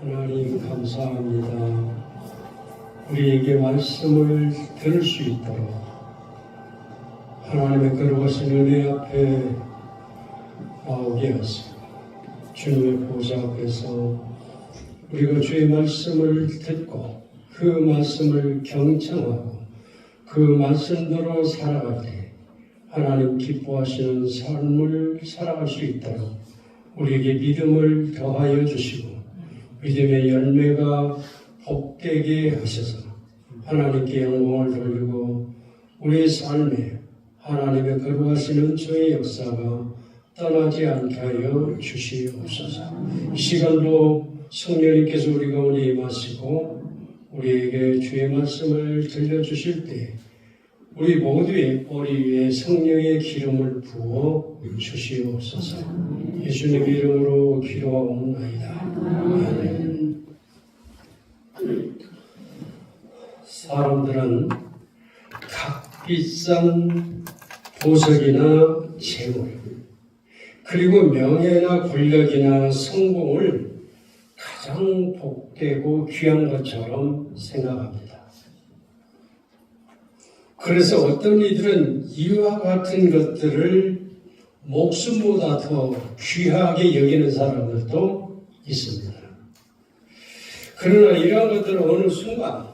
하나님 감사합니다. 우리에게 말씀을 들을 수 있도록 하나님의 거룩하신 은혜 앞에 나오게 하시고 주님의 보좌 앞에서 우리가 주의 말씀을 듣고 그 말씀을 경청하고 그 말씀대로 살아갈 때 하나님 기뻐하시는 삶을 살아갈 수 있도록 우리에게 믿음을 더하여 주시고 믿음의 열매가 복되게 하셔서 하나님께 영광을 돌리고 우리의 삶에 하나님의 거룩하신 은총의 역사가 떠나지 않게 하여 주시옵소서. 이 시간도 성령님께서 우리 가운데 임하시고 우리에게 주의 말씀을 들려주실 때 우리 모두의 머리 위에 성령의 기름을 부어 주시옵소서. 예수님 이름으로 기도하옵나이다. 아멘. 사람들은 값비싼 보석이나 재물 그리고 명예나 권력이나 성공을 가장 복되고 귀한 것처럼 생각합니다. 그래서 어떤 이들은 이와 같은 것들을 목숨보다 더 귀하게 여기는 사람들도 있습니다. 그러나 이러한 것들은 어느 순간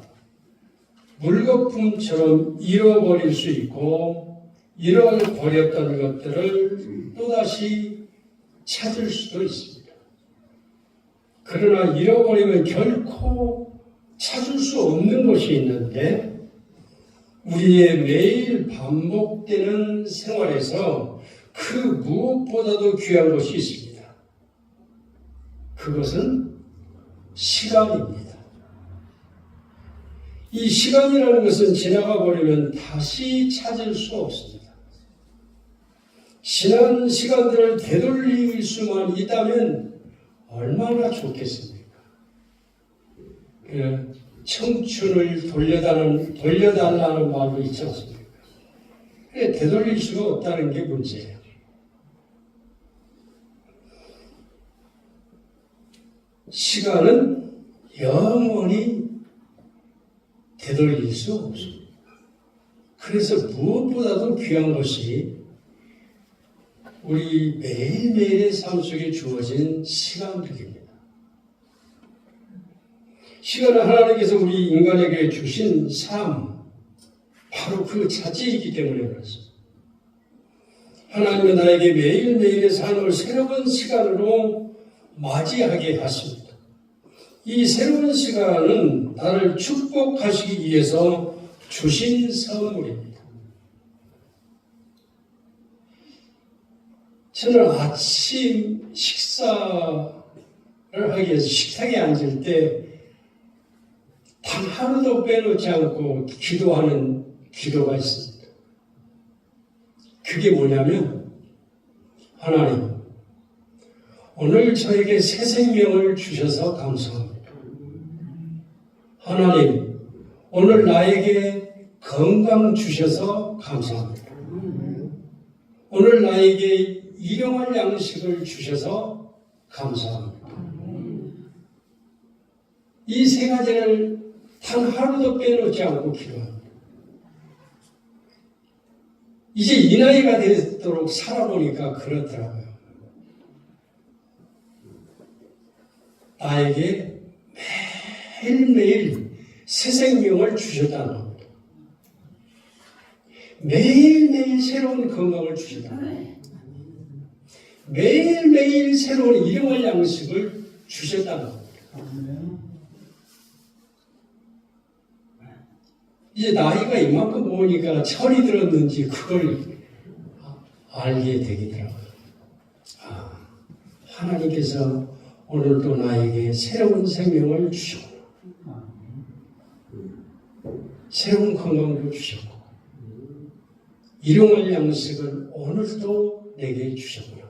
물거품처럼 잃어버릴 수 있고 잃어버렸던 것들을 또다시 찾을 수도 있습니다. 그러나 잃어버리면 결코 찾을 수 없는 것이 있는데 우리의 매일 반복되는 생활에서 그 무엇보다도 귀한 것이 있습니다. 그것은 시간입니다. 이 시간이라는 것은 지나가 버리면 다시 찾을 수 없습니다. 지난 시간들을 되돌릴 수만 있다면 얼마나 좋겠습니까? 청춘을 돌려달라는 말도 있지 않습니까? 되돌릴 수가 없다는 게 문제예요. 시간은 영원히 되돌릴 수 없습니다. 그래서 무엇보다도 귀한 것이 우리 매일매일의 삶 속에 주어진 시간들입니다. 시간은 하나님께서 우리 인간에게 주신 삶, 바로 그 자체이기 때문에 그렇습니다. 하나님은 나에게 매일매일의 삶을 새로운 시간으로 맞이하게 하십니다. 이 새로운 시간은 나를 축복하시기 위해서 주신 선물입니다. 저는 아침 식사를 하기 위해서 식탁에 앉을 때 단 하루도 빼놓지 않고 기도하는 기도가 있습니다. 그게 뭐냐면 하나님, 오늘 저에게 새 생명을 주셔서 감사합니다. 하나님, 오늘 나에게 건강 주셔서 감사합니다. 오늘 나에게 일용할 양식을 주셔서 감사합니다. 이 세 가지를 단 하루도 빼놓지 않고 기도합니다. 이제 이 나이가 되도록 살아보니까 그렇더라고요. 나에게 매일매일 새 생명을 주셨다는 겁니다. 매일매일 새로운 건강을 주셨다는 겁니다. 매일매일 새로운 일용할 양식을 주셨다는 겁니다. 이제 나이가 이만큼 먹으니까 철이 들었는지 그걸 알게 되겠더라고요. 하나님께서 오늘도 나에게 새로운 생명을 주셨고 새로운 건강도 주셨고 일용할 양식을 오늘도 내게 주셨구나.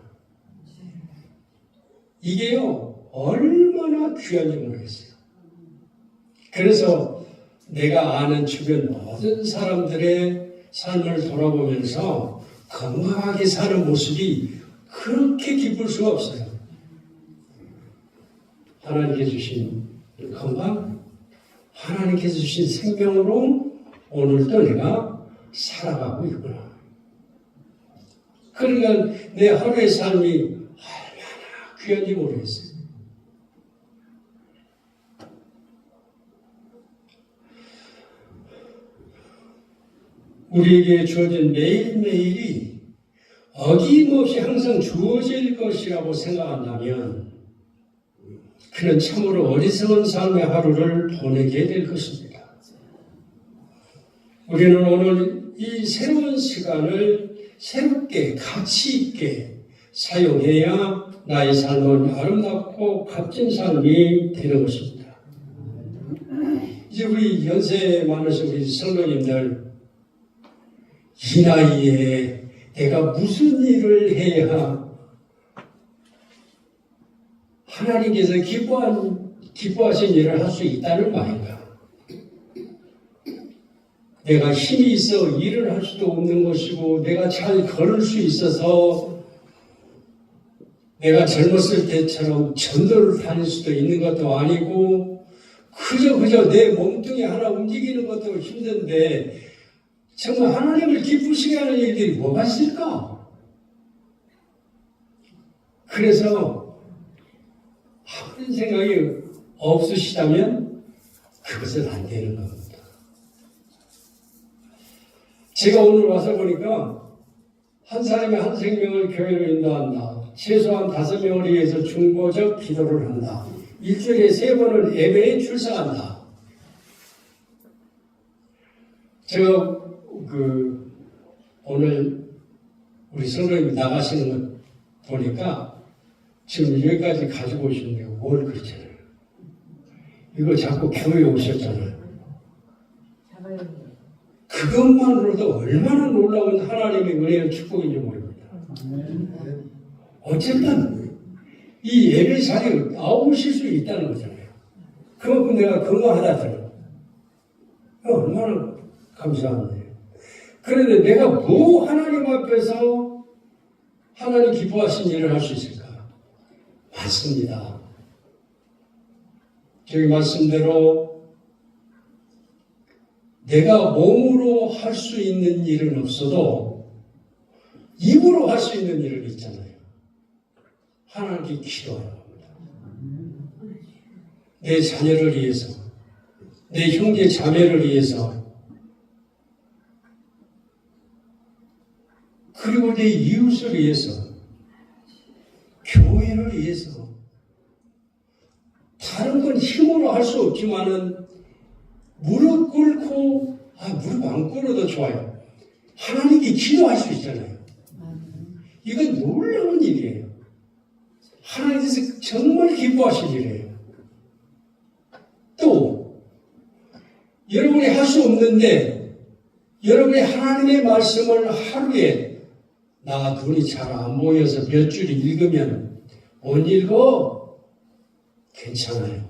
이게요 얼마나 귀한지 모르겠어요. 그래서 내가 아는 주변 모든 사람들의 삶을 돌아보면서 건강하게 사는 모습이 그렇게 기쁠 수가 없어요. 하나님께서 주신 건강, 하나님께서 주신 생명으로 오늘도 내가 살아가고 있구나. 그러니까 내 하루의 삶이 얼마나 귀한지 모르겠어요. 우리에게 주어진 매일매일이 어김없이 항상 주어질 것이라고 생각한다면 그는 참으로 어리석은 삶의 하루를 보내게 될 것입니다. 우리는 오늘 이 새로운 시간을 새롭게 가치 있게 사용해야 나의 삶은 아름답고 값진 삶이 되는 것입니다. 이제 우리 연세 많으신 우리 성도님들, 이 나이에 내가 무슨 일을 해야 하나님께서 기뻐하신 일을 할 수 있다는 말인가? 내가 힘이 있어 일을 할 수도 없는 것이고, 내가 잘 걸을 수 있어서 내가 젊었을 때처럼 전도를 다닐 수도 있는 것도 아니고, 그저 내 몸뚱이 하나 움직이는 것도 힘든데, 정말 하나님을 기쁘시게 하는 일들이 뭐가 있을까? 그래서 아무런 생각이 없으시다면 그것은 안 되는 겁니다. 제가 오늘 와서 보니까 한 사람이 한 생명을 교회로 인도한다. 최소한 5명을 위해서 중보적 기도를 한다. 일주일에 3번은 예배에 출석한다. 제가 오늘 우리 성도님이 나가시는 것 보니까 지금 여기까지 가지고 오시는데 뭘 그렇잖아요. 이거 자꾸 교회에 오셨잖아요. 그것만으로도 얼마나 놀라운 하나님의 은혜와 축복인지 모릅니다. 어쨌든 이 예배 자리에 나오실 수 있다는 거잖아요. 그만큼 내가 건강하다 들어. 얼마나 감사한데. 그런데 내가 뭐 하나님 앞에서 하나님 기뻐하신 일을 할 수 있을까? 맞습니다. 저기 말씀대로 내가 몸으로 할 수 있는 일은 없어도 입으로 할 수 있는 일은 있잖아요. 하나님께 기도하는 겁니다. 내 자녀를 위해서, 내 형제 자매를 위해서, 그리고 내 이웃을 위해서, 교회를 위해서. 다른 건 힘으로 할 수 없지만은 무릎 꿇고, 무릎 안 꿇어도 좋아요. 하나님께 기도할 수 있잖아요. 이건 놀라운 일이에요. 하나님께서 정말 기뻐하실 일이에요. 또 여러분이 할 수 없는데 여러분이 하나님의 말씀을 하루에 나 눈이 잘 안 보여서 몇 줄 읽으면 못 읽어? 괜찮아요.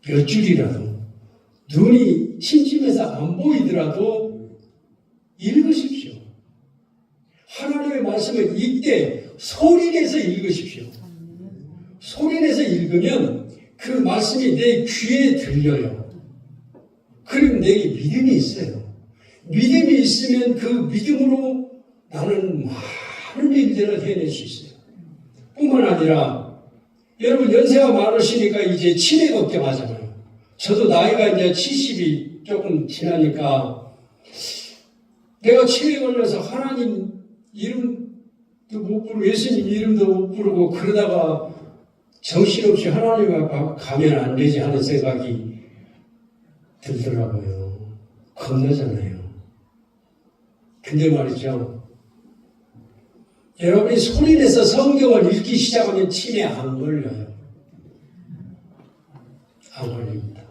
몇 줄이라도 눈이 침침해서 안 보이더라도 읽으십시오. 하나님의 말씀을 읽되 소리내서 읽으십시오. 소리내서 읽으면 그 말씀이 내 귀에 들려요. 그럼 내게 믿음이 있어요. 믿음이 있으면 그 믿음으로 나는 많은 일들을 해낼 수 있어요. 뿐만 아니라 여러분 연세가 많으시니까 이제 치매 걱정하잖아요. 저도 나이가 이제 70이 조금 지나니까 내가 치매 걸려서 하나님 이름도 못 부르고 예수님 이름도 못 부르고 그러다가 정신없이 하나님 앞에 가면 안 되지 하는 생각이 들더라고요. 겁나잖아요. 근데 말이죠. 여러분이 소리내서 성경을 읽기 시작하면 치매 안 걸려요. 안 걸립니다.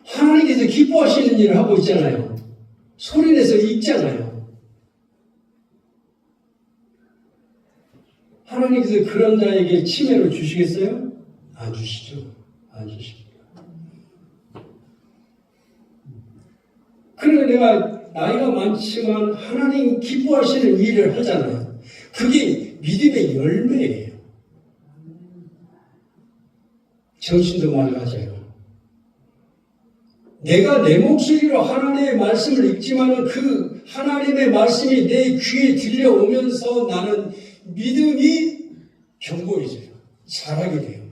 하나님께서 기뻐하시는 일을 하고 있잖아요. 소리내서 읽잖아요. 하나님께서 그런 자에게 치매를 주시겠어요? 안 주시죠. 안 주십니다. 그러니까 내가 나이가 많지만 하나님 기뻐하시는 일을 하잖아요. 그게 믿음의 열매예요. 정신도 맑아져요. 내가 내 목소리로 하나님의 말씀을 읽지만은 그 하나님의 말씀이 내 귀에 들려오면서 나는 믿음이 견고해져요. 자라게 돼요.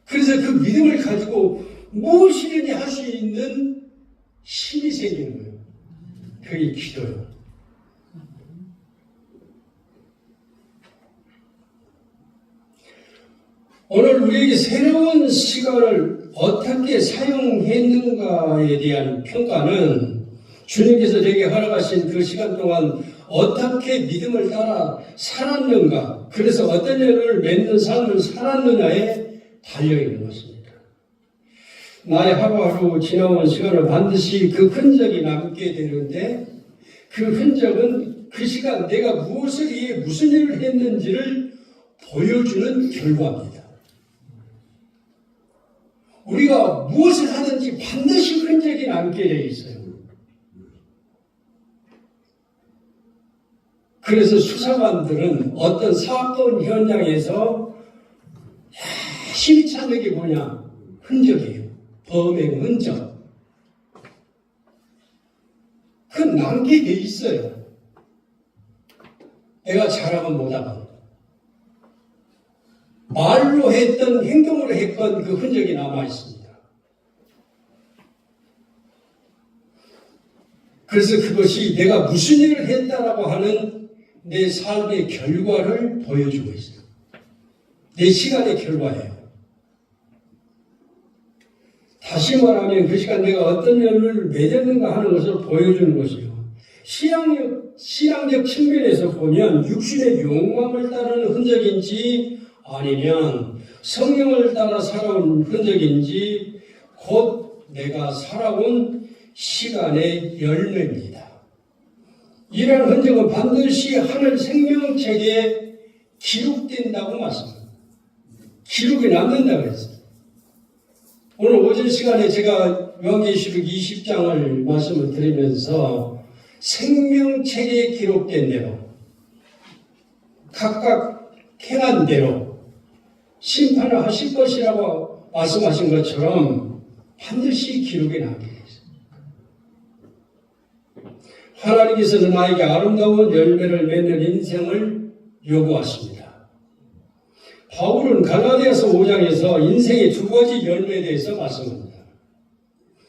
그래서 그 믿음을 가지고 무엇이든지 할 수 있는 힘이 생기는 거예요. 그게 기도요. 오늘 우리에게 새로운 시간을 어떻게 사용했는가에 대한 평가는 주님께서 내게 허락하신 그 시간 동안 어떻게 믿음을 따라 살았는가, 그래서 어떤 열을 맺는 삶을 살았느냐에 달려있는 것입니다. 나의 하루하루 지나온 시간은 반드시 그 흔적이 남게 되는데, 그 흔적은 그 시간 내가 무엇을 위해 무슨 일을 했는지를 보여주는 결과입니다. 우리가 무엇을 하든지 반드시 흔적이 남게 되어 있어요. 그래서 수사관들은 어떤 사건 현장에서 열심히 찾는 게 뭐냐? 흔적이에요. 범행 흔적. 그건 남게 돼 있어요. 내가 잘하건 못하건. 말로 했던 행동으로 했건 그 흔적이 남아 있습니다. 그래서 그것이 내가 무슨 일을 했다라고 하는 내 삶의 결과를 보여주고 있어요. 내 시간의 결과예요. 다시 말하면 그 시간 내가 어떤 열매를 맺었는가 하는 것을 보여주는 것이요. 신앙적 측면에서 보면 육신의 욕망을 따르는 흔적인지 아니면 성령을 따라 살아온 흔적인지 곧 내가 살아온 시간의 열매입니다. 이러한 흔적은 반드시 하늘 생명책에 기록된다고 말씀합니다. 기록이 남는다고 했어요. 오늘 오전 시간에 제가 요한계시록 20장을 말씀을 드리면서 생명책에 기록된 대로 각각 행한 대로 심판을 하실 것이라고 말씀하신 것처럼 반드시 기록에 남게 되어 있습니다. 하나님께서는 나에게 아름다운 열매를 맺는 인생을 요구하십니다. 바울은 갈라디아서 5장에서 인생의 두 가지 열매에 대해서 말씀합니다.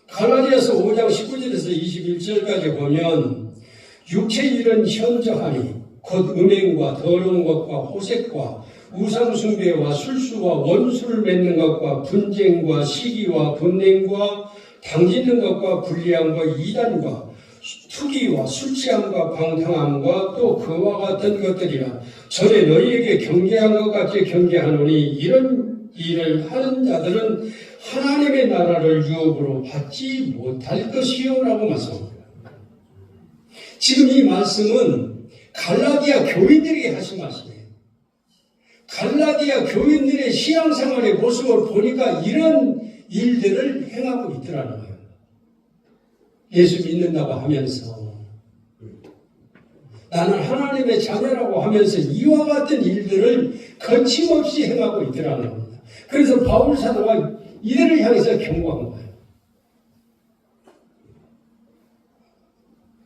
갈라디아서 5장 19절에서 21절까지 보면 육체의 일은 현저하니 곧 음행과 더러운 것과 호색과 우상숭배와 술수와 원수를 맺는 것과 분쟁과 시기와 분냉과 당짓는 것과 불리함과 이단과 투기와 술취함과 방탕함과 또 그와 같은 것들이라. 전에 너희에게 경계한 것 같이 경계하노니 이런 일을 하는 자들은 하나님의 나라를 유업으로 받지 못할 것이요 라고 말씀합니다. 지금 이 말씀은 갈라디아 교인들에게 하신 말씀이에요. 갈라디아 교인들의 신앙생활의 모습을 보니까 이런 일들을 행하고 있더라는 거예요. 예수 믿는다고 하면서 나는 하나님의 자녀라고 하면서 이와 같은 일들을 거침없이 행하고 있더라는 겁니다. 그래서 바울 사도가 이들을 향해서 경고한 거예요.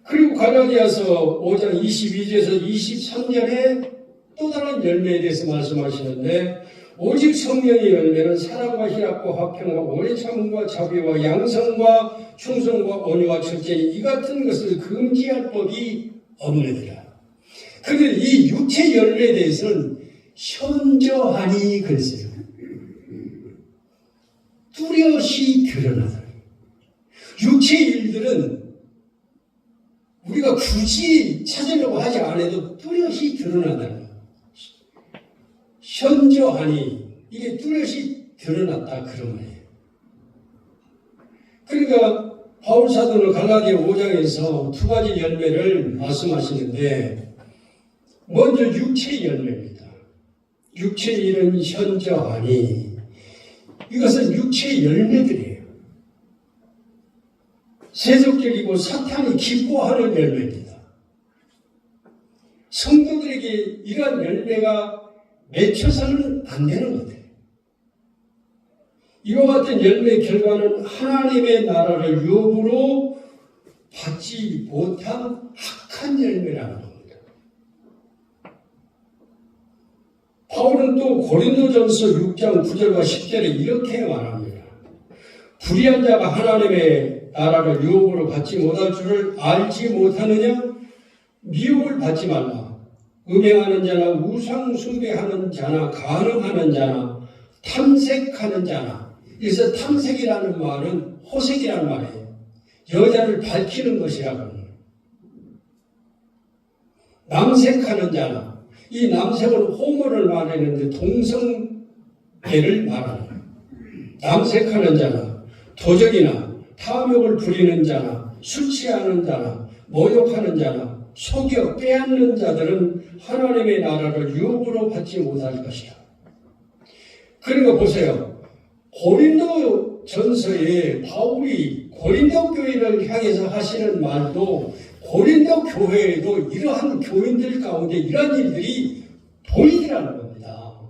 그리고 갈라디아서 5장 22절에서 23절에 또 다른 열매에 대해서 말씀하시는데 오직 성령의 열매는 사랑과 희락과 화평과 오래 참음과 자비와 양성과 충성과 온유와 절제니 이 같은 것을 금지할 법이 없느니라. 그런데 이 육체 열매에 대해서는 현저하니 그랬어요. 뚜렷이 드러나더니 육체의 일들은 우리가 굳이 찾으려고 하지 않아도 뚜렷이 드러난다는 거예요. 현저하니 이게 뚜렷이 드러났다 그런 거예요. 그러니까 바울 사도는 갈라디아 5장에서 두 가지 열매를 말씀하시는데 먼저 육체의 열매입니다. 육체의 일은 현저하니 이것은 육체의 열매들이에요. 세속적이고 사탄이 기뻐하는 열매입니다. 성도들에게 이러한 열매가 맺혀서는 안 되는 것들. 이와 같은 열매의 결과는 하나님의 나라를 유업으로 받지 못한 악한 열매라는 겁니다. 바울은 또 고린도전서 6장 9절과 10절에 이렇게 말합니다. 불의한 자가 하나님의 나라를 유업으로 받지 못할 줄을 알지 못하느냐? 미혹을 받지 말라. 음행하는 자나 우상 숭배하는 자나 간음하는 자나 탐색하는 자나. 그래서 탐색이라는 말은 호색이라는 말이에요. 여자를 밝히는 것이라고. 남색하는 자나. 이 남색은 호모를 말하는데 동성애를 말하는 거예요. 남색하는 자나 도적이나 탐욕을 부리는 자나 술 취하는 자나 모욕하는 자나 속여 빼앗는 자들은 하나님의 나라를 유업으로 받지 못할 것이다. 그러니까 보세요. 고린도 전서에 바울이 고린도 교회를 향해서 하시는 말도 고린도 교회에도 이러한 교인들 가운데 이러한 일들이 보이더라는 겁니다.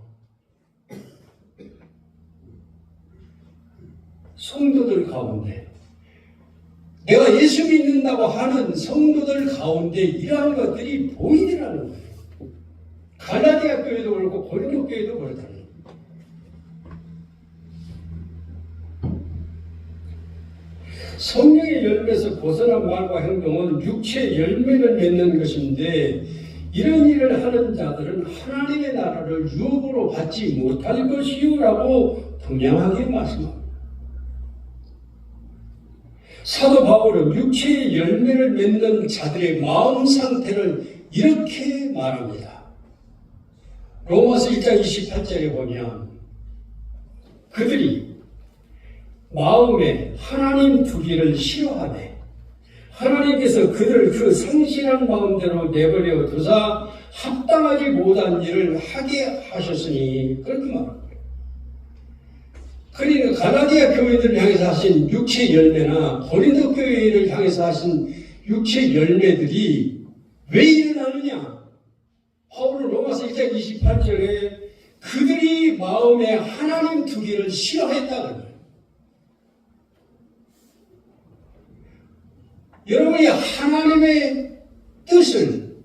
성도들 가운데 내가 예수 믿는다고 하는 성도들 가운데 이러한 것들이 보이더라는 거예요. 갈라디아 교회도 그렇고 고린도 교회도 그렇다는 거예요. 성령의 열매에서 벗어난 말과 행동은 육체의 열매를 맺는 것인데 이런 일을 하는 자들은 하나님의 나라를 유업으로 받지 못할 것이요라고 분명하게 말씀합니다. 사도 바울은 육체의 열매를 맺는 자들의 마음 상태를 이렇게 말합니다. 로마서 1장 28절에 보면 그들이 마음에 하나님 두기를 싫어하네. 하나님께서 그들을 그 성실한 마음대로 내버려 두사 합당하지 못한 일을 하게 하셨으니 그렇게 말합니다. 그러니까 갈라디아 교회들을 향해서 하신 육체 열매나 고린도 교회를 향해서 하신 육체 열매들이 왜 일어나느냐? 바울은 로마서 1장 28절에 그들이 마음에 하나님 두기를 싫어했다는 거예요. 여러분이 하나님의 뜻을,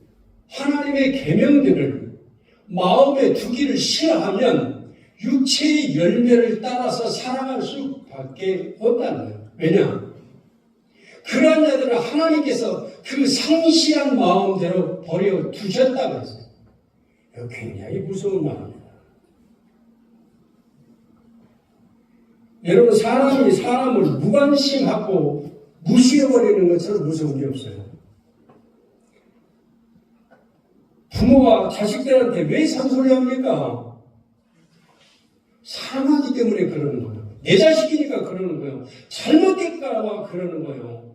하나님의 계명들을 마음에 두기를 싫어하면 육체의 열매를 따라서 살아갈 수밖에 없다는 거예요. 왜냐? 그러한 자들은 하나님께서 그 상시한 마음대로 버려두셨다고 했어요. 이거 굉장히 무서운 말입니다. 여러분, 사람이 사람을 무관심하고 무시해버리는 것처럼 무서운 게 없어요. 부모가 자식들한테 왜 산소리합니까? 사랑하기 때문에 그러는 거예요. 내 자식이니까 그러는 거예요. 잘못될까봐 그러는 거예요.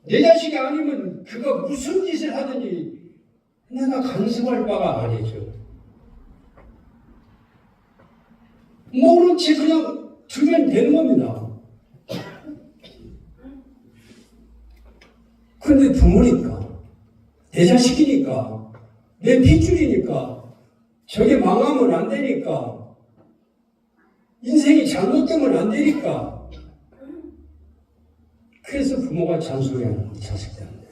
내 자식이 아니면 그가 무슨 짓을 하든지 내가 간섭할 바가 아니죠. 모른 채 그냥 두면 되는 겁니다. 그런데 부모니까, 내 자식이니까, 내 핏줄이니까, 저게 망하면 안 되니까, 인생이 잘못되면 안 되니까, 그래서 부모가 잔소리하는 거예요, 자식들한테.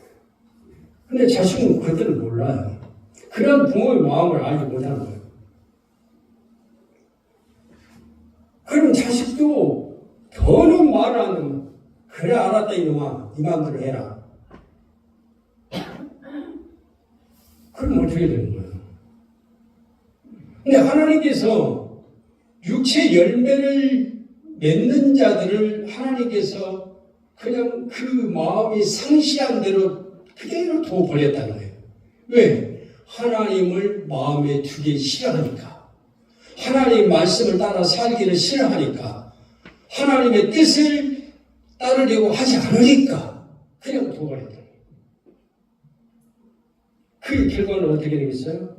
근데 자식은 그들을 몰라요. 그런 부모의 마음을 알지 못하는 거예요. 그럼 자식도 더는 말 안 하면, 그래, 알았다, 이놈아. 네 마음대로 해라. 그럼 어떻게 되는 거예요? 근데 하나님께서 육체 열매를 맺는 자들을 하나님께서 그냥 그 마음이 상시한 대로 그대로 둬버렸다는 거예요. 왜? 하나님을 마음에 두기 싫어하니까. 하나님 말씀을 따라 살기를 싫어하니까. 하나님의 뜻을 따르려고 하지 않으니까 그냥 둬버렸다. 그 결과는 어떻게 되겠어요?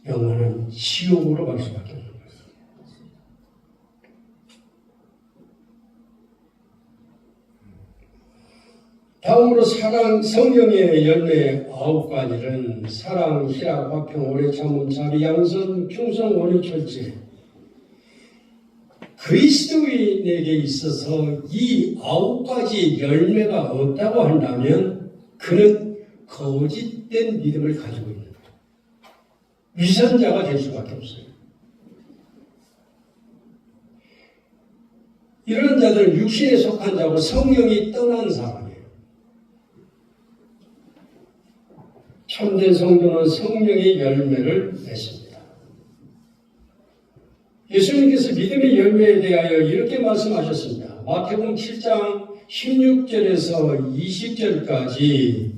영원한 지옥으로 갈 수밖에 없는 거예요. 다음으로 성령의 열매 9가지는 사랑, 희락, 화평, 오래 참음, 자비, 양선, 충성, 온유, 절제. 그리스도인에게 있어서 이 9가지 열매가 없다고 한다면 그는 거짓된 믿음을 가지고 있는 거예요. 위선자가 될 수밖에 없어요. 이런 자들은 육신에 속한 자고 성령이 떠난 사람이에요. 참된 성도는 성령의 열매를 맺습니다. 예수님께서 믿음의 열매에 대하여 이렇게 말씀하셨습니다. 마태복음 7장 16절에서 20절까지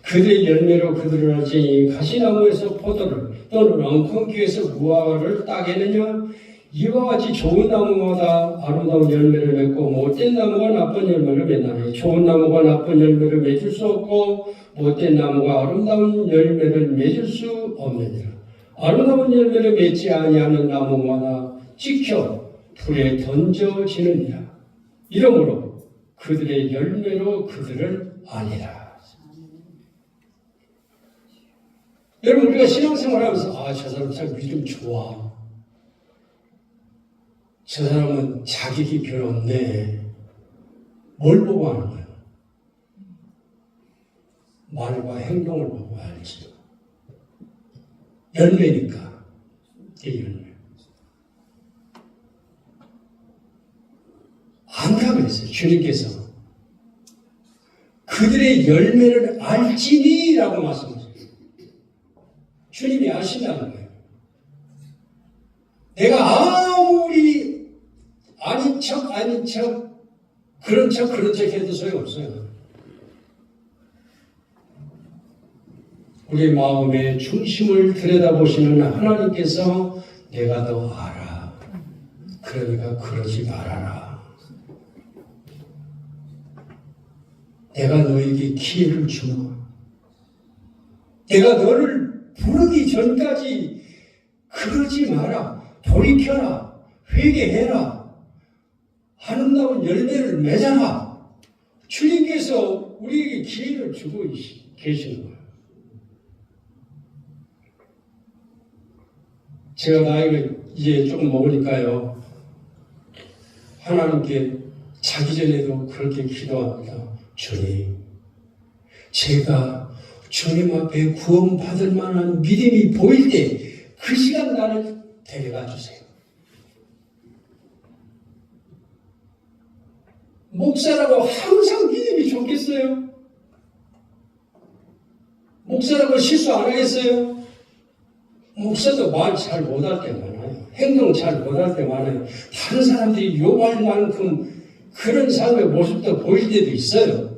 그들의 열매로 그들을 알지니 가시나무에서 포도를 또는 엉겅퀴에서 무화과를 따겠느냐? 이와 같이 좋은 나무마다 아름다운 열매를 맺고 못된 나무가 나쁜 열매를 맺나니 좋은 나무가 나쁜 열매를 맺을 수 없고 못된 나무가 아름다운 열매를 맺을 수 없느니라. 아름다운 열매를 맺지 아니하는 나무마다 찍혀 불에 던져지느니라. 이러므로 그들의 열매로 그들을 아니라. 여러분, 우리가 신앙생활하면서 저 사람 참 믿음 좋아. 저 사람은 자격이 별로 없네. 뭘 보고 하는 거예요? 말과 행동을 보고 알지. 열매니까. 이 열매. 안다고 했어요. 주님께서. 그들의 열매를 알지니라고 말씀하셨어요. 주님이 아신다는 거예요. 내가 아무리 아닌 척, 그런 척 해도 소용없어요. 우리 마음의 중심을 들여다보시는 하나님께서 내가 너 알아. 그러니까 그러지 말아라. 내가 너에게 기회를 주마. 내가 너를 부르기 전까지 그러지 마라. 돌이켜라. 회개해라. 아름다운 열매를 맺어라. 주님께서 우리에게 기회를 주고 계시는 거예요. 제가 나이가 이제 조금 먹으니까요. 하나님께 자기 전에도 그렇게 기도합니다. 주님, 제가 주님 앞에 구원받을 만한 믿음이 보일 때 그 시간 나를 데려가 주세요. 목사라고 항상 믿음이 좋겠어요? 목사라고 실수 안 하겠어요? 목사도 말 잘 못할 때 많아요. 행동 잘 못할 때 많아요. 다른 사람들이 요구할 만큼 그런 삶의 모습도 보일 때도 있어요.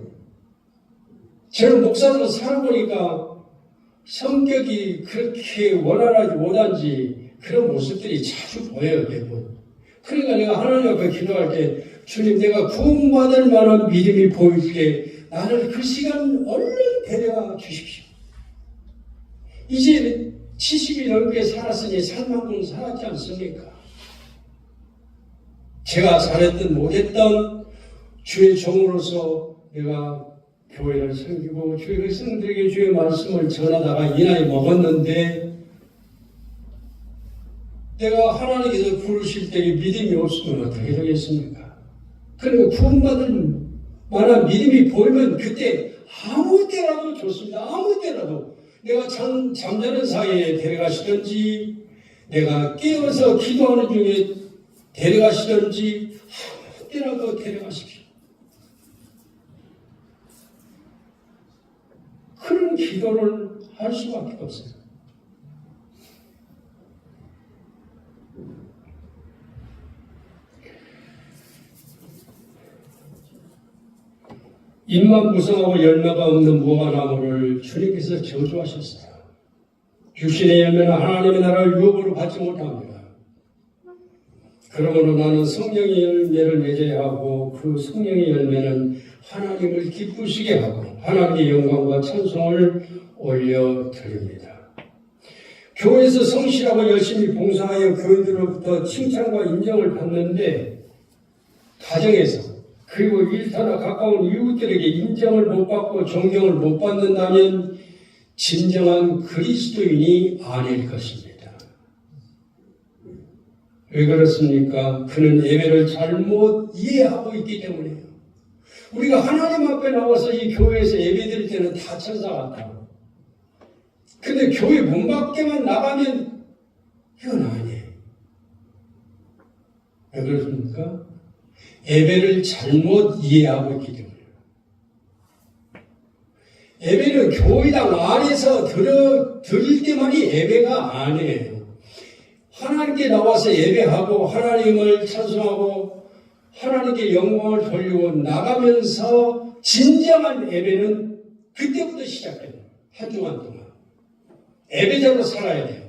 저는 목사로 살아보니까 성격이 그렇게 원활하지 못한지 그런 모습들이 자주 보여요, 대부분. 그러니까 내가 하나님 앞에 기도할 때 주님, 내가 구원받을 만한 믿음이 보일 때 나를 그 시간 얼른 데려가 주십시오. 이제 70이 넘게 살았으니 살 만큼 살았지 않습니까? 제가 잘했든 못했든 주의 종으로서 내가 교회를 섬기고 주의 백성들에게 주의 말씀을 전하다가 이 나이 먹었는데 내가 하나님께서 부르실 때에 믿음이 없으면 어떻게 되겠습니까? 그러니까 구원받을 만한 믿음이 보이면 그때 아무 때라도 좋습니다. 아무 때라도. 내가 잠자는 사이에 데려가시든지 내가 깨어서 기도하는 중에 데려가시든지 아무 때라도 데려가십시오. 그런 기도를 할 수밖에 없어요. 잎만 무성하고 열매가 없는 무화과나무를 주님께서 저주하셨어요. 육신의 열매는 하나님의 나라를 유업으로 받지 못합니다. 그러므로 나는 성령의 열매를 맺어야 하고 그 성령의 열매는 하나님을 기쁘시게 하고 하나님의 영광과 찬송을 올려드립니다. 교회에서 성실하고 열심히 봉사하여 교인들로부터 칭찬과 인정을 받는데 가정에서 그리고 일터나 가까운 이웃들에게 인정을 못 받고 존경을 못 받는다면 진정한 그리스도인이 아닐 것입니다. 왜 그렇습니까? 그는 예배를 잘못 이해하고 있기 때문이에요. 우리가 하나님 앞에 나와서 이 교회에서 예배 드릴 때는 다 천사 같다고. 근데 교회 문 밖에만 나가면 이건 아니에요. 왜 그렇습니까? 예배를 잘못 이해하고 있기 때문이에요. 예배는 교회당 안에서 드릴 때만이 예배가 아니에요. 하나님께 나와서 예배하고 하나님을 찬송하고 하나님께 영광을 돌리고 나가면서 진정한 예배는 그때부터 시작해요. 한 주간 동안. 예배자로 살아야 돼요.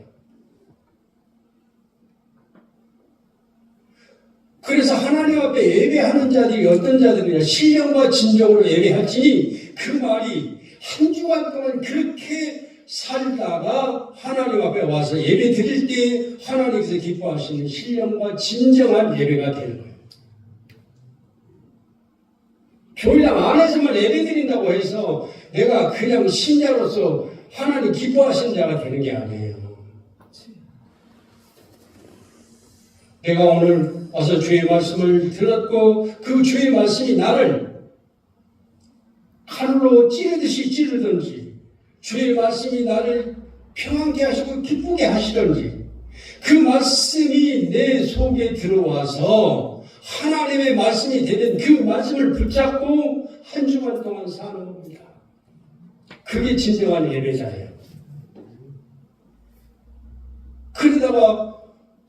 그래서 하나님 앞에 예배하는 자들이 어떤 자들이냐, 신령과 진정으로 예배할지니 그 말이 한 주간 동안 그렇게 살다가 하나님 앞에 와서 예배 드릴 때 하나님께서 기뻐하시는 신령과 진정한 예배가 되는 거예요. 교회당 안에서만 예배 드린다고 해서 내가 그냥 신자로서 하나님 기뻐하시는 자가 되는 게 아니에요. 내가 오늘 와서 주의 말씀을 들었고 그 주의 말씀이 나를 칼로 찌르듯이 찌르든지 주의 말씀이 나를 평안케 하시고 기쁘게 하시든지 그 말씀이 내 속에 들어와서 하나님의 말씀이 되는 그 말씀을 붙잡고 한 주간 동안 사는 겁니다. 그게 진정한 예배자예요. 그러다가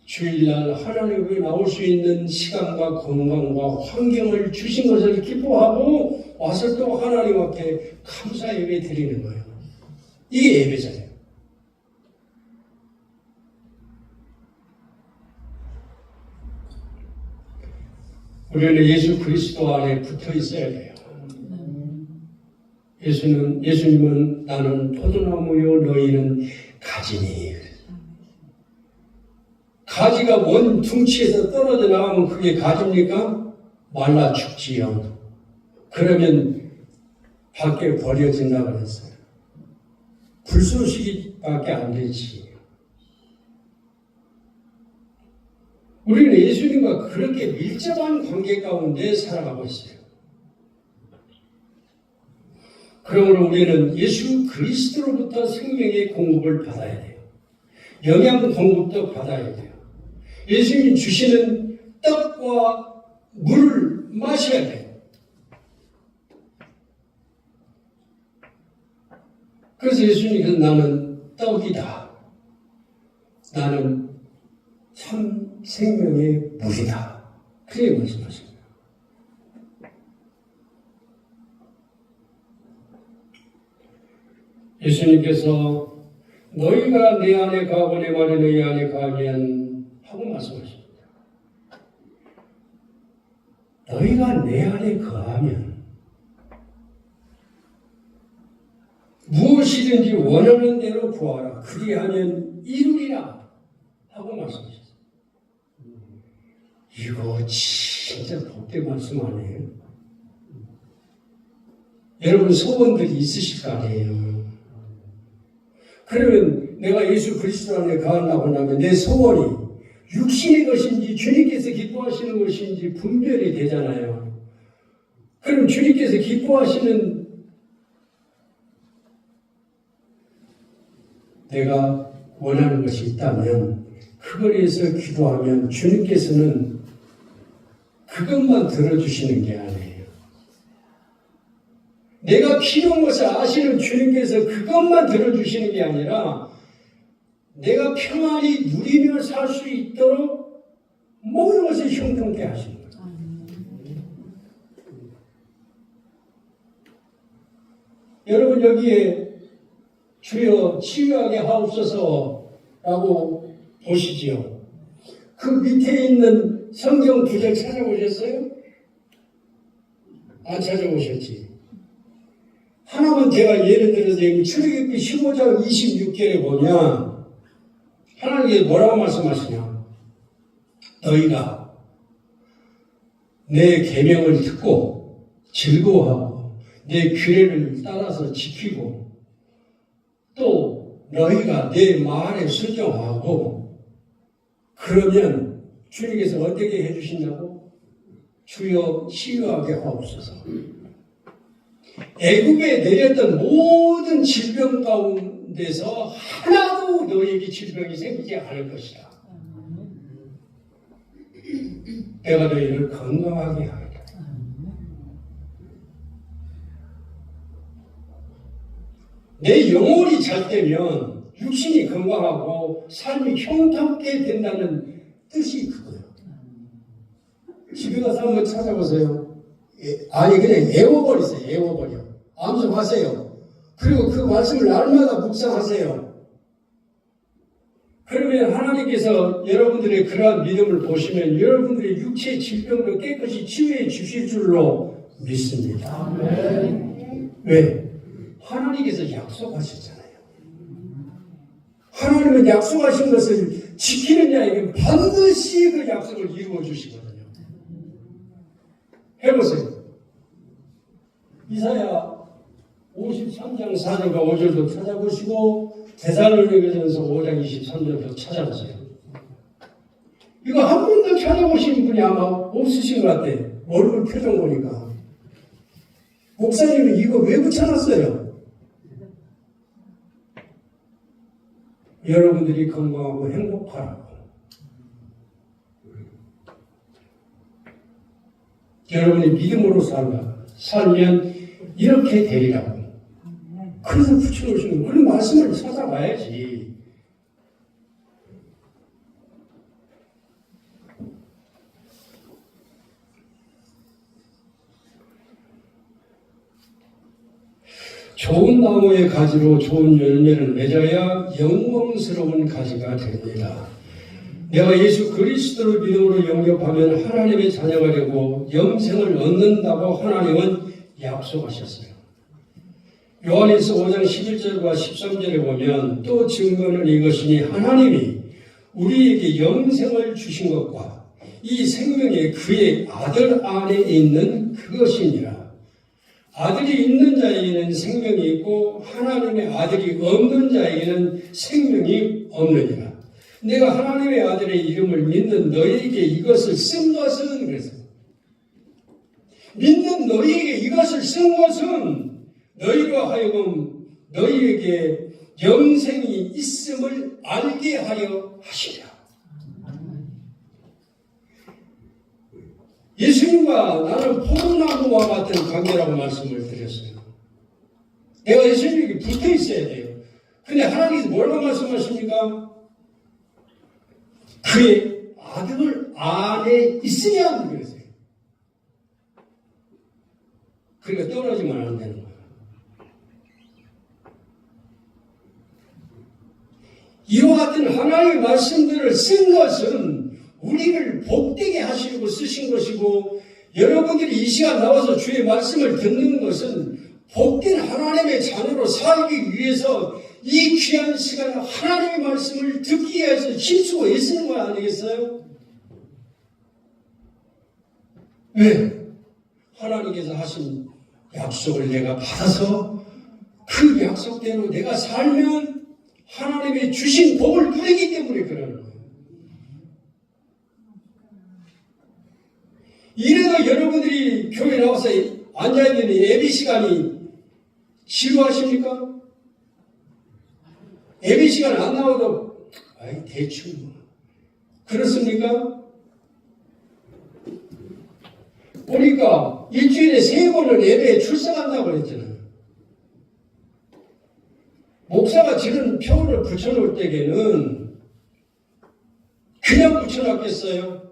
주일날 하나님 앞에 나올 수 있는 시간과 건강과 환경을 주신 것을 기뻐하고 와서 또 하나님 앞에 감사 예배 드리는 거예요. 이게 예배자예요. 우리는 예수 그리스도 안에 붙어 있어야 돼요. 예수님은 나는 포도나무요 너희는 가지니. 가지가 원 둥치에서 떨어져 나가면 그게 가지입니까? 말라 죽지요. 그러면 밖에 버려진다 그랬어요. 불쏘시기밖에 안 되지. 우리는 예수님과 그렇게 밀접한 관계 가운데 살아가고 있어요. 그러므로 우리는 예수 그리스도로부터 생명의 공급을 받아야 돼요. 영양 공급도 받아야 돼요. 예수님이 주시는 떡과 물을 마셔야 돼요. 그래서 예수님께서 나는 떡이다. 나는 참 생명의 물이다. 그렇게 말씀하십니다. 예수님께서 너희가 내 안에 가고 내 말이 너희 안에 가면 하고 말씀하십니다. 너희가 내 안에 거하면 무엇이든지 원하는 대로 구하라. 그리하면 이루리라 하고 말씀하셨어요. 이거 진짜 복된 말씀 아니에요? 여러분 소원들이 있으실 거 아니에요? 그러면 내가 예수 그리스도 안에 거한다고 하면 내 소원이 육신의 것인지 주님께서 기뻐하시는 것인지 분별이 되잖아요. 그럼 주님께서 기뻐하시는 내가 원하는 것이 있다면 그걸 위해서 기도하면 주님께서는 그것만 들어주시는 게 아니에요. 내가 필요한 것을 아시는 주님께서 그것만 들어주시는 게 아니라 내가 평안히 누리며 살 수 있도록 모든 것을 형통케 하시는 거예요. 여러분 여기에 주여 치유하게 하옵소서라고 보시지요. 그 밑에 있는 성경 구절 찾아보셨어요? 안 찾아보셨지? 하나만 제가 예를 들어서 출애굽기 15장 26절에 보면 하나님께서 뭐라고 말씀하시냐? 너희가 내 계명을 듣고 즐거워하고 내 규례를 따라서 지키고 또 너희가 내 말에 순종하고 그러면 주님께서 어떻게 해주신다고? 주여 치유하게 하옵소서. 애굽에 내렸던 모든 질병 가운데서 하나도 너에게 질병이 생기지 않을 것이다. 내가 너희를 건강하게 하리라. 내 영혼이 잘 되면 육신이 건강하고 삶이 형통하게 된다는 뜻이 그거예요. 집에 가서 한번 찾아보세요. 아니 그냥 애워버리세요. 애워버려. 암송하세요. 그리고 그 말씀을 날마다 묵상하세요. 그러면 하나님께서 여러분들의 그러한 믿음을 보시면 여러분들의 육체의 질병도 깨끗이 치유해 주실 줄로 믿습니다. 왜? 하나님께서 약속하셨잖아요. 하나님은 약속하신 것을 지키는 자에게 반드시 그 약속을 이루어 주시거든요. 해보세요. 이사야 53장 4절과 5절도 찾아보시고 데살로니가전서 5장 23절도 찾아보세요. 이거 한 번도 찾아보신 분이 아마 없으신 것 같아. 얼굴 표정 보니까. 목사님은 이거 왜 붙여놨어요? 여러분들이 건강하고 행복하라고. 여러분이 믿음으로 살면 이렇게 되리라고. 그래서 붙여놓으시는 그런 말씀을 찾아봐야지. 좋은 나무의 가지로 좋은 열매를 맺어야 영광스러운 가지가 됩니다. 내가 예수 그리스도를 믿음으로 영접하면 하나님의 자녀가 되고 영생을 얻는다고 하나님은 약속하셨어요. 요한일서 5장 11절과 13절에 보면 또 증거는 이것이니 하나님이 우리에게 영생을 주신 것과 이 생명이 그의 아들 안에 있는 그것이니라. 아들이 있는 자에게는 생명이 있고 하나님의 아들이 없는 자에게는 생명이 없느니라. 내가 하나님의 아들의 이름을 믿는 너희에게 이것을 쓴 것은 그래서 믿는 너희에게 이것을 쓴 것은 너희로 하여금 너희에게 영생이 있음을 알게 하려 하시랴. 예수님과 나는 포도나무와 같은 관계라고 말씀을 드렸어요. 내가 예수님에게 붙어 있어야 돼요. 근데 하나님께서 뭐라고 말씀하십니까? 그의 아들 안에 있으면 그랬어요. 그러니까 떨어지면 안 되는 거예요. 이와 같은 하나님의 말씀들을 쓴 것은 우리를 복되게 하시려고 쓰신 것이고 여러분들이 이 시간 나와서 주의 말씀을 듣는 것은 복된 하나님의 자녀로 살기 위해서 이 귀한 시간에 하나님의 말씀을 듣기 위해서 힘쓰고 애쓰는 거 아니겠어요? 왜? 하나님께서 하신 약속을 내가 받아서 그 약속대로 내가 살면 하나님의 주신 복을 누리기 때문에 그러는 거예요. 이래도 여러분들이 교회 나와서 앉아있는 예배 시간이 지루하십니까? 예배 시간 안 나와도 아이 대충 뭐. 그렇습니까? 보니까 일주일에 3번을 예배에 출석한다고 그랬잖아요. 목사가 지른 표를 붙여놓을 때에는 그냥 붙여놨겠어요?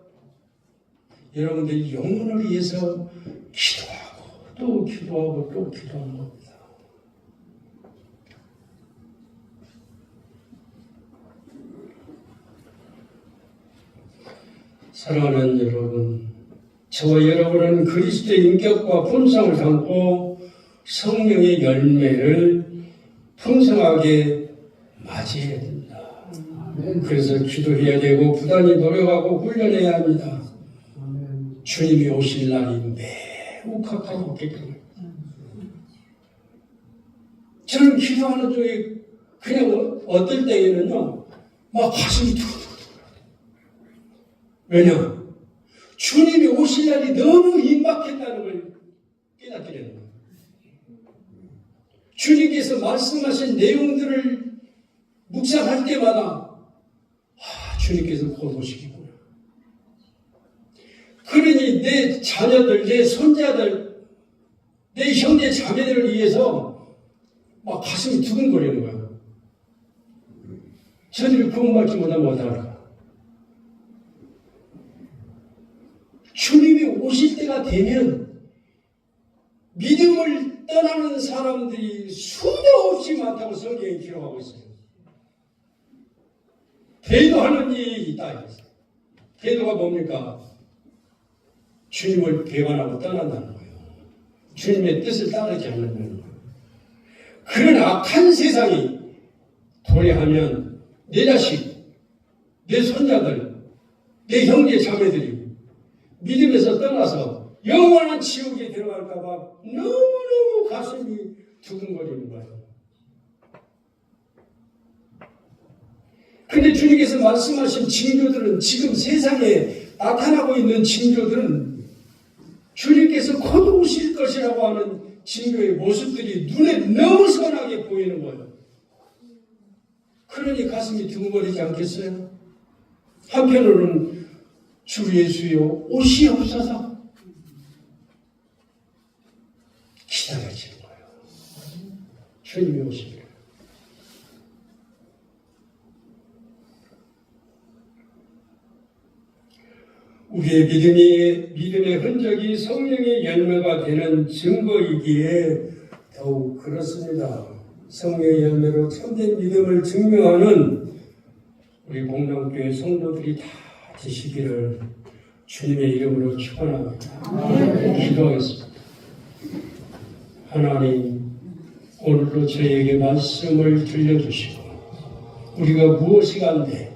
여러분들이 영혼을 위해서 기도하고 또 기도하고 또 기도하는 겁니다. 사랑하는 여러분, 저와 여러분은 그리스도의 인격과 품성을 담고 성령의 열매를 풍성하게 맞이해야 된다. 그래서 기도해야 되고 부단히 노력하고 훈련해야 합니다. 주님이 오실 날이 매우 가까이 있기 때문에 저는 기도하는 중에 그냥 어떨 때에는요 막 가슴이 두근두근. 왜냐? 주님이 오실 날이 너무 임박했다는 걸 깨닫게 되는 거예요. 주님께서 말씀하신 내용들을 묵상할 때마다 주님께서 곧 오시겠구나. 그러니 내 자녀들, 내 손자들, 내 형제 자매들을 위해서 막 가슴이 두근거리는 거예요. 저들이 구원받지 못하면 어떡할까? 주님이 오실 때가 되면 믿음을 떠나는 사람들이 수도 없이 많다고 성경에 기록하고 있어요. 배도하는 일이 있다. 배도가 뭡니까? 주님을 배반하고 떠난다는 거예요. 주님의 뜻을 따르지 않는 거예요. 그런 악한 세상이 도래하면 내 자식, 내 손자들, 내 형제 자매들이 믿음에서 떠나서 영원한 지옥에 들어갈까 봐 너무너무 가슴이 두근거리는 거예요. 근데 주님께서 말씀하신 징조들은 지금 세상에 나타나고 있는 징조들은 주님께서 곧 오실 것이라고 하는 징조의 모습들이 눈에 너무 선하게 보이는 거예요. 그러니 가슴이 두근거리지 않겠어요? 한편으로는 주 예수여 오시옵소서 기다려지는 거예요. 주님이 오십니다. 우리의 믿음의 흔적이 성령의 열매가 되는 증거이기에 더욱 그렇습니다. 성령의 열매로 참된 믿음을 증명하는 우리 공동교회 성도들이 다 되시기를 주님의 이름으로 축원합니다. 기도하겠습니다. 하나님, 오늘도 저희에게 말씀을 들려주시고 우리가 무엇이 간데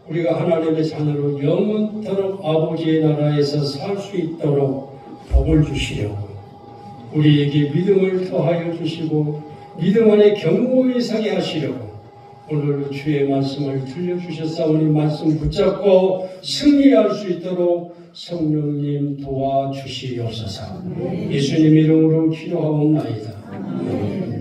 우리가 하나님의 자녀로 영원토록 아버지의 나라에서 살 수 있도록 복을 주시려고 우리에게 믿음을 더하여 주시고 믿음 안에 경고히 서게 하시려고 오늘 주의 말씀을 들려주셨사오니 말씀 붙잡고 승리할 수 있도록 성령님 도와주시옵소서. 예수님 이름으로 기도하옵나이다.